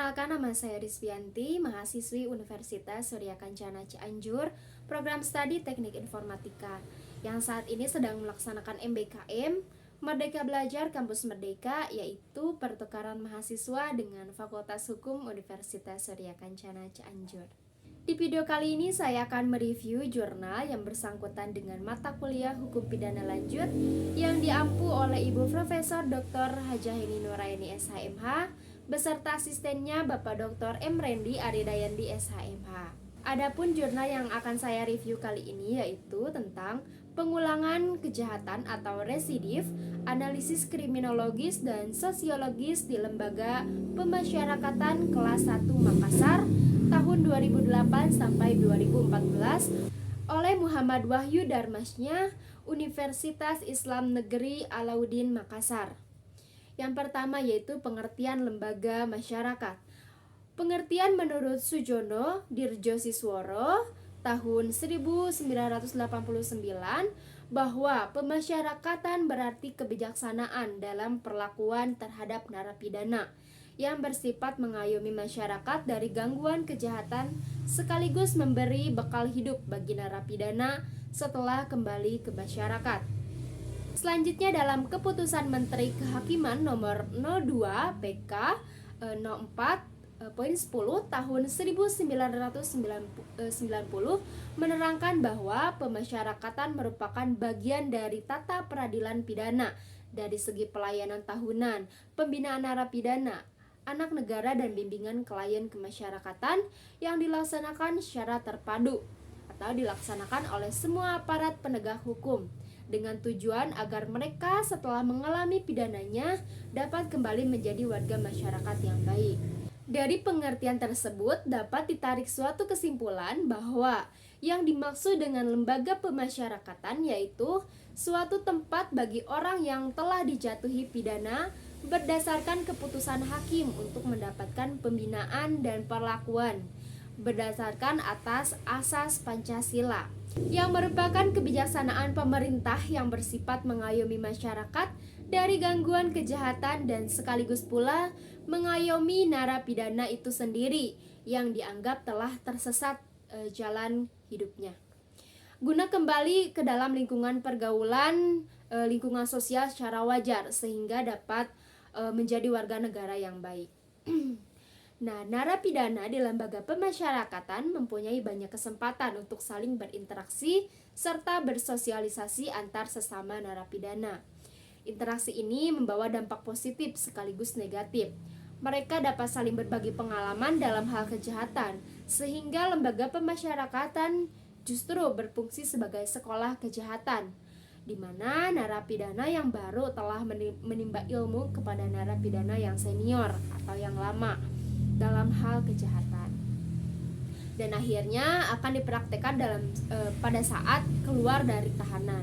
Perkenalkan, nama saya Rizvianti, mahasiswi Universitas Surya Kencana Cianjur, program studi Teknik Informatika, yang saat ini sedang melaksanakan MBKM, Merdeka Belajar Kampus Merdeka, yaitu pertukaran mahasiswa dengan Fakultas Hukum Universitas Surya Kencana Cianjur. Di video kali ini saya akan mereview jurnal yang bersangkutan dengan mata kuliah Hukum Pidana Lanjut yang diampu oleh Ibu Profesor Dr. Hajah Heni Nuraini SHMH beserta asistennya Bapak Dr. M. Rendi Aridayandi SHMH. Adapun jurnal yang akan saya review kali ini yaitu tentang pengulangan kejahatan atau residif, analisis kriminologis dan sosiologis di Lembaga Pemasyarakatan kelas 1 Makassar tahun 2008 sampai 2014 oleh Muhammad Wahyu Darmasnya, Universitas Islam Negeri Alauddin Makassar. Yang pertama yaitu pengertian lembaga masyarakat. Pengertian menurut Sujono Dirjosisworo tahun 1989 bahwa pemasyarakatan berarti kebijaksanaan dalam perlakuan terhadap narapidana yang bersifat mengayomi masyarakat dari gangguan kejahatan sekaligus memberi bekal hidup bagi narapidana setelah kembali ke masyarakat. Selanjutnya dalam keputusan Menteri Kehakiman nomor 02 PK 04 poin 10 tahun 1990 menerangkan bahwa pemasyarakatan merupakan bagian dari tata peradilan pidana dari segi pelayanan tahunan, pembinaan narapidana, anak negara dan bimbingan klien kemasyarakatan yang dilaksanakan secara terpadu atau dilaksanakan oleh semua aparat penegak hukum dengan tujuan agar mereka setelah mengalami pidananya dapat kembali menjadi warga masyarakat yang baik. Dari pengertian tersebut dapat ditarik suatu kesimpulan bahwa yang dimaksud dengan lembaga pemasyarakatan yaitu suatu tempat bagi orang yang telah dijatuhi pidana berdasarkan keputusan hakim untuk mendapatkan pembinaan dan perlakuan berdasarkan atas asas Pancasila yang merupakan kebijaksanaan pemerintah yang bersifat mengayomi masyarakat dari gangguan kejahatan dan sekaligus pula mengayomi narapidana itu sendiri yang dianggap telah tersesat jalan hidupnya guna kembali ke dalam lingkungan pergaulan lingkungan sosial secara wajar sehingga dapat menjadi warga negara yang baik. Nah, narapidana di lembaga pemasyarakatan mempunyai banyak kesempatan untuk saling berinteraksi serta bersosialisasi antar sesama narapidana. Interaksi ini membawa dampak positif sekaligus negatif. Mereka dapat saling berbagi pengalaman dalam hal kejahatan, sehingga lembaga pemasyarakatan justru berfungsi sebagai sekolah kejahatan, di mana narapidana yang baru telah menimba ilmu kepada narapidana yang senior atau yang lama dalam hal kejahatan, dan akhirnya akan dipraktekkan pada saat keluar dari tahanan.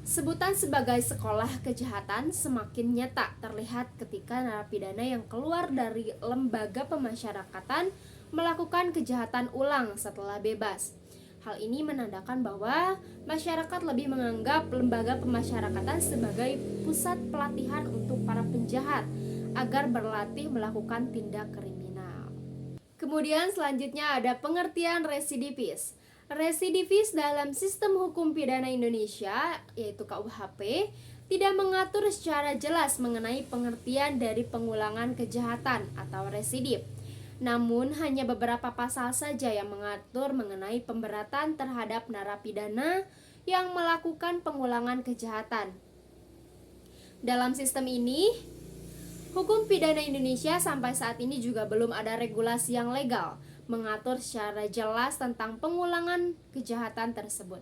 Sebutan sebagai sekolah kejahatan semakin nyata terlihat ketika narapidana yang keluar dari lembaga pemasyarakatan melakukan kejahatan ulang setelah bebas. Hal ini menandakan bahwa masyarakat lebih menganggap lembaga pemasyarakatan sebagai pusat pelatihan untuk para penjahat agar berlatih melakukan tindak kriminal. Kemudian selanjutnya ada pengertian residivis. Residivis dalam sistem hukum pidana Indonesia, yaitu KUHP, tidak mengatur secara jelas mengenai pengertian dari pengulangan kejahatan atau residif. Namun hanya beberapa pasal saja yang mengatur mengenai pemberatan terhadap narapidana yang melakukan pengulangan kejahatan. Dalam sistem ini, hukum pidana Indonesia sampai saat ini juga belum ada regulasi yang legal mengatur secara jelas tentang pengulangan kejahatan tersebut.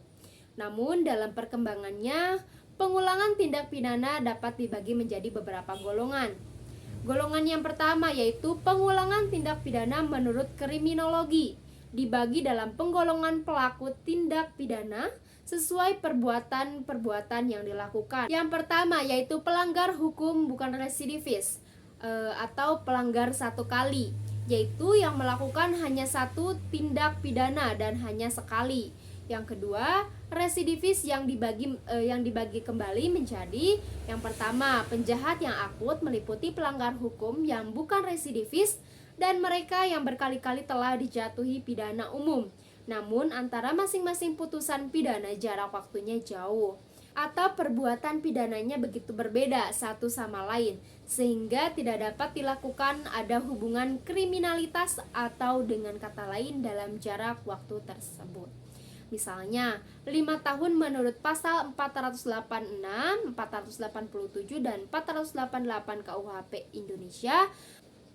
Namun dalam perkembangannya, pengulangan tindak pidana dapat dibagi menjadi beberapa golongan. Golongan yang pertama yaitu pengulangan tindak pidana menurut kriminologi, dibagi dalam penggolongan pelaku tindak pidana sesuai perbuatan-perbuatan yang dilakukan. Yang pertama yaitu pelanggar hukum bukan residivis atau pelanggar satu kali, yaitu yang melakukan hanya satu tindak pidana dan hanya sekali, Yang kedua, residivis yang dibagi kembali menjadi yang pertama, penjahat yang akut meliputi pelanggar hukum yang bukan residivis dan mereka yang berkali-kali telah dijatuhi pidana umum. Namun antara masing-masing putusan pidana jarak waktunya jauh atau perbuatan pidananya begitu berbeda satu sama lain sehingga tidak dapat dilakukan ada hubungan kriminalitas atau dengan kata lain dalam jarak waktu tersebut. Misalnya, 5 tahun menurut pasal 486, 487, dan 488 KUHP Indonesia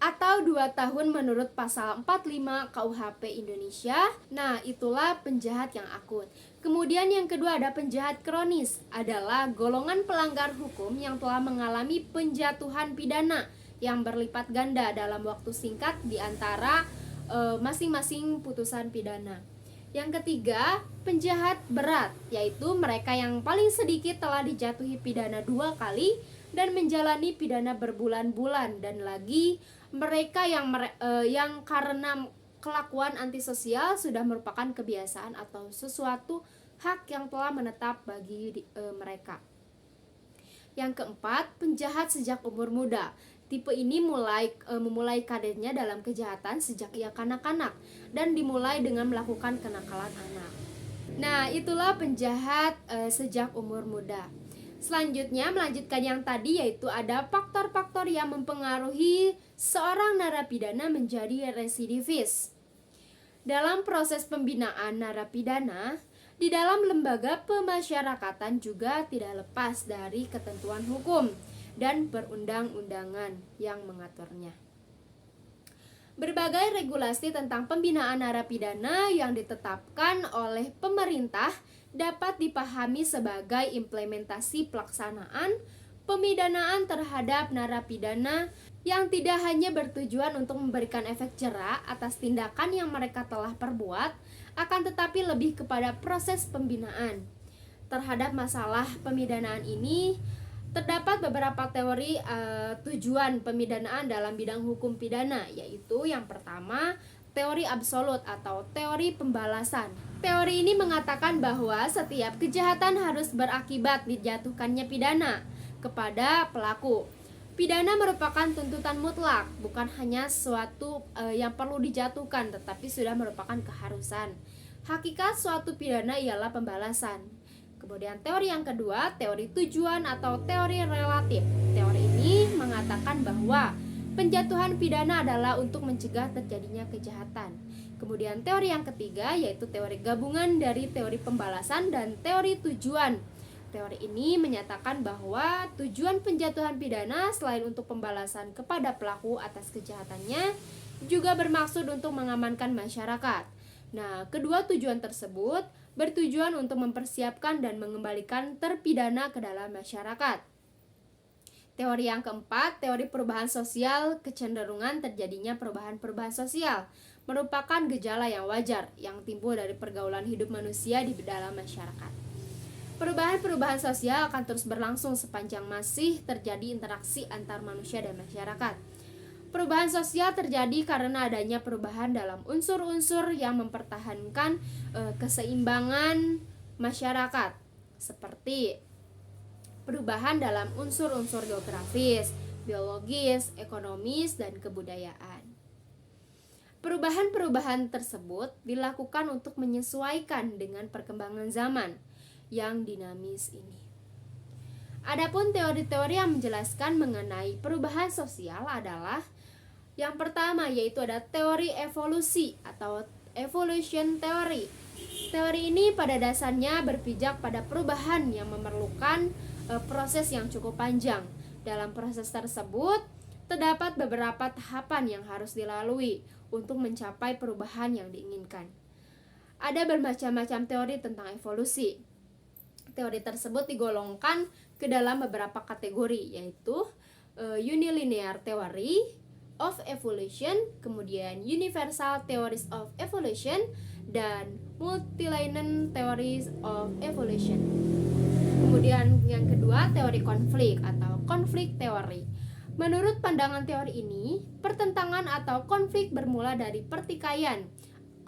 atau 2 tahun menurut pasal 45 KUHP Indonesia. Nah, itulah penjahat yang akut. Kemudian yang kedua ada penjahat kronis, adalah golongan pelanggar hukum yang telah mengalami penjatuhan pidana yang berlipat ganda dalam waktu singkat di antara masing-masing putusan pidana. Yang ketiga, penjahat berat, yaitu mereka yang paling sedikit telah dijatuhi pidana 2 kali dan menjalani pidana berbulan-bulan, dan lagi mereka yang karena kelakuan antisosial sudah merupakan kebiasaan atau sesuatu hak yang telah menetap bagi mereka. Yang keempat, penjahat sejak umur muda. Tipe ini memulai karirnya dalam kejahatan sejak ia kanak-kanak dan dimulai dengan melakukan kenakalan anak. Nah, itulah penjahat sejak umur muda. Selanjutnya, melanjutkan yang tadi, yaitu ada faktor-faktor yang mempengaruhi seorang narapidana menjadi residivis. Dalam proses pembinaan narapidana, di dalam lembaga pemasyarakatan juga tidak lepas dari ketentuan hukum dan perundang-undangan yang mengaturnya. Berbagai regulasi tentang pembinaan narapidana yang ditetapkan oleh pemerintah dapat dipahami sebagai implementasi pelaksanaan pemidanaan terhadap narapidana yang tidak hanya bertujuan untuk memberikan efek jera atas tindakan yang mereka telah perbuat, akan tetapi lebih kepada proses pembinaan. Terhadap masalah pemidanaan ini, terdapat beberapa teori tujuan pemidanaan dalam bidang hukum pidana, yaitu yang pertama, teori absolut atau teori pembalasan. Teori ini mengatakan bahwa setiap kejahatan harus berakibat dijatuhkannya pidana kepada pelaku. Pidana merupakan tuntutan mutlak, bukan hanya sesuatu yang perlu dijatuhkan, tetapi sudah merupakan keharusan. Hakikat suatu pidana ialah pembalasan. Kemudian teori yang kedua, teori tujuan atau teori relatif. Teori ini mengatakan bahwa penjatuhan pidana adalah untuk mencegah terjadinya kejahatan. Kemudian teori yang ketiga, yaitu teori gabungan dari teori pembalasan dan teori tujuan. Teori ini menyatakan bahwa tujuan penjatuhan pidana selain untuk pembalasan kepada pelaku atas kejahatannya, juga bermaksud untuk mengamankan masyarakat. Nah, kedua tujuan tersebut bertujuan untuk mempersiapkan dan mengembalikan terpidana ke dalam masyarakat. Teori yang keempat, teori perubahan sosial, kecenderungan terjadinya perubahan-perubahan sosial merupakan gejala yang wajar yang timbul dari pergaulan hidup manusia di dalam masyarakat. Perubahan-perubahan sosial akan terus berlangsung sepanjang masih terjadi interaksi antar manusia dan masyarakat. Perubahan sosial terjadi karena adanya perubahan dalam unsur-unsur yang mempertahankan keseimbangan masyarakat, seperti perubahan dalam unsur-unsur geografis, biologis, ekonomis, dan kebudayaan. Perubahan-perubahan tersebut dilakukan untuk menyesuaikan dengan perkembangan zaman yang dinamis ini. Adapun teori-teori yang menjelaskan mengenai perubahan sosial adalah yang pertama, yaitu ada teori evolusi atau evolution theory. Teori ini pada dasarnya berpijak pada perubahan yang memerlukan proses yang cukup panjang. Dalam proses tersebut, terdapat beberapa tahapan yang harus dilalui untuk mencapai perubahan yang diinginkan. Ada bermacam-macam teori tentang evolusi. Teori tersebut digolongkan ke dalam beberapa kategori, yaitu unilinear theory of evolution, kemudian universal theories of evolution, dan multilinear theories of evolution. Kemudian yang kedua, teori konflik atau conflict theory. Menurut pandangan teori ini, pertentangan atau konflik bermula dari pertikaian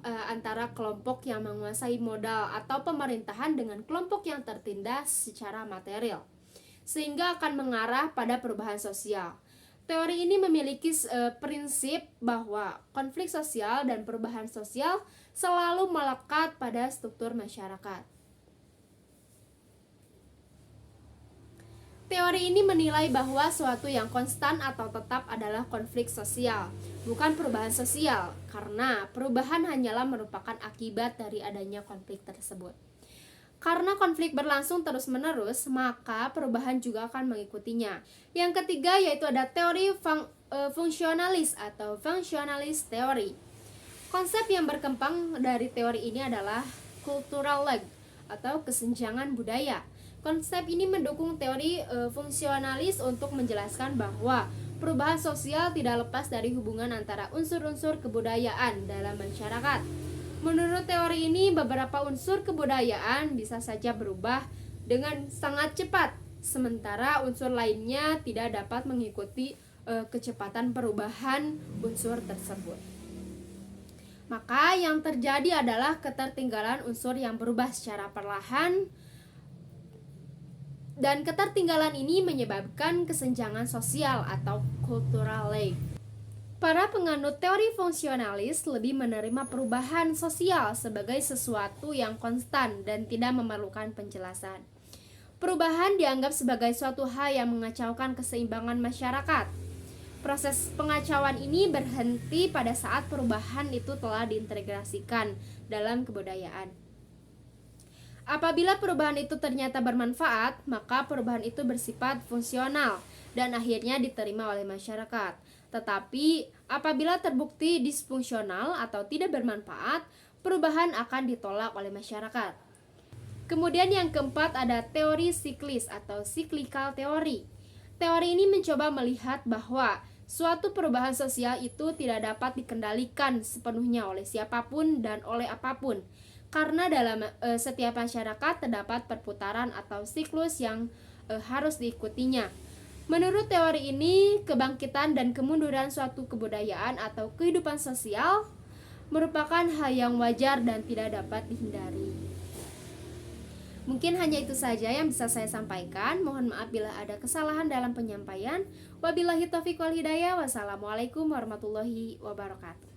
antara kelompok yang menguasai modal atau pemerintahan dengan kelompok yang tertindas secara material, sehingga akan mengarah pada perubahan sosial. Teori ini memiliki prinsip bahwa konflik sosial dan perubahan sosial selalu melekat pada struktur masyarakat. Teori ini menilai bahwa suatu yang konstan atau tetap adalah konflik sosial, bukan perubahan sosial, karena perubahan hanyalah merupakan akibat dari adanya konflik tersebut. Karena konflik berlangsung terus-menerus, maka perubahan juga akan mengikutinya. Yang ketiga yaitu ada teori fungsionalis atau functionalist theory. Konsep yang berkembang dari teori ini adalah cultural lag atau kesenjangan budaya. Konsep ini mendukung teori fungsionalis untuk menjelaskan bahwa perubahan sosial tidak lepas dari hubungan antara unsur-unsur kebudayaan dalam masyarakat. Menurut teori ini, beberapa unsur kebudayaan bisa saja berubah dengan sangat cepat, sementara unsur lainnya tidak dapat mengikuti kecepatan perubahan unsur tersebut. Maka yang terjadi adalah ketertinggalan unsur yang berubah secara perlahan, dan ketertinggalan ini menyebabkan kesenjangan sosial atau cultural lag. Para penganut teori fungsionalis lebih menerima perubahan sosial sebagai sesuatu yang konstan dan tidak memerlukan penjelasan. Perubahan dianggap sebagai suatu hal yang mengacaukan keseimbangan masyarakat. Proses pengacauan ini berhenti pada saat perubahan itu telah diintegrasikan dalam kebudayaan. Apabila perubahan itu ternyata bermanfaat, maka perubahan itu bersifat fungsional dan akhirnya diterima oleh masyarakat. Tetapi apabila terbukti disfungsional atau tidak bermanfaat, perubahan akan ditolak oleh masyarakat. Kemudian yang keempat ada teori siklis atau cyclical theory. Teori ini mencoba melihat bahwa suatu perubahan sosial itu tidak dapat dikendalikan sepenuhnya oleh siapapun dan oleh apapun. Karena dalam setiap masyarakat terdapat perputaran atau siklus yang harus diikutinya. Menurut teori ini, kebangkitan dan kemunduran suatu kebudayaan atau kehidupan sosial merupakan hal yang wajar dan tidak dapat dihindari. Mungkin hanya itu saja yang bisa saya sampaikan. Mohon maaf bila ada kesalahan dalam penyampaian. Wabillahi taufiq wal hidayah. Wassalamualaikum warahmatullahi wabarakatuh.